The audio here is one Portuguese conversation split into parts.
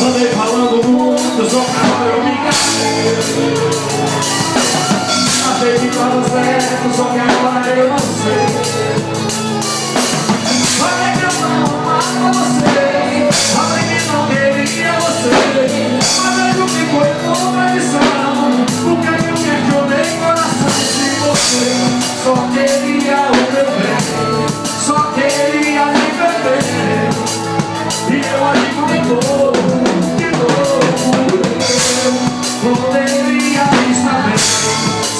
Andei falando muito, só que agora eu me enganei. Achei que tava certo, só que agora eu não sei. Falei que eu não amava você, falei que não queria você, mas eu que foi por traição, porque eu questionei coração de você. Só queria o meu bem, só queria me beber, e eu agi de novo, eu poderia estar bem,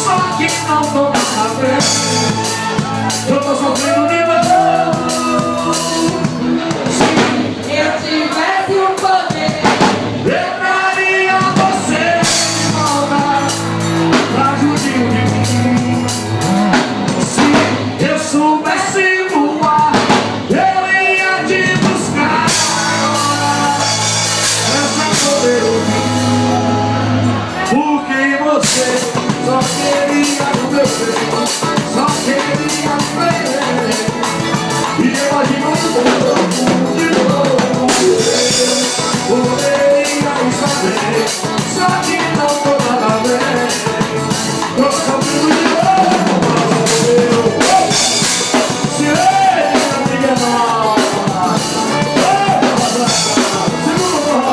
só que não tô nada bem, eu tô sofrendo de novo. Se eu tivesse o poder, Eu daria a você de volta pra juntinho de mim. Se eu soubesse voar, eu ia te buscar. Essa poder ouvir, porque você só queria o meu bem, só queria me ver, e eu agi muito de novo. Poderia saber, só que não tô nada bem. Tô sofrendo de novo. Silêncio, amiga nova. Segura.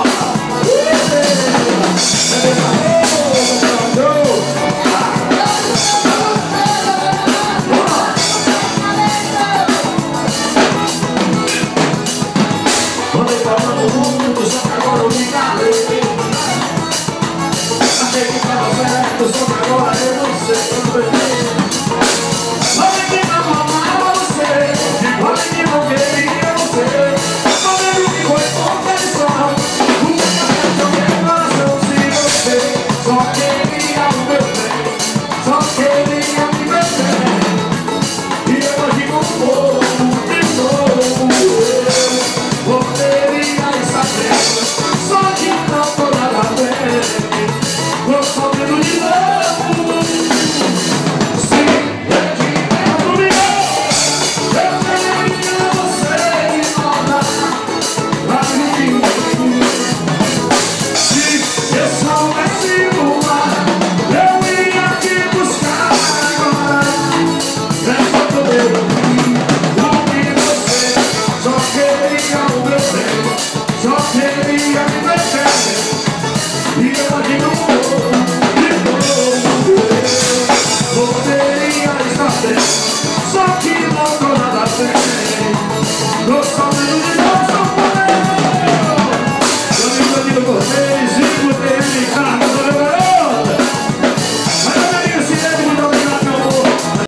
Andei falando muito, só que agora eu me calei. Achei que tava certo, só que agora eu não sei. Falei que não amava você, falei que não queria você, falei que foi por traição, nunca questionei coração de você. Só queria o meu bem, só queria me beber, e eu agi com fogo de novo. Eu poderia saber, só que não tô nada bem. Tô sofrendo de novo. Se eu tivesse comigo, eu daria você de volta pra juntinho de mim. Se eu soubesse voar, eu ia te buscar agora. É só poder ouvir, porque você só queria o meu bem, só queria me beber, e eu aqui não vou.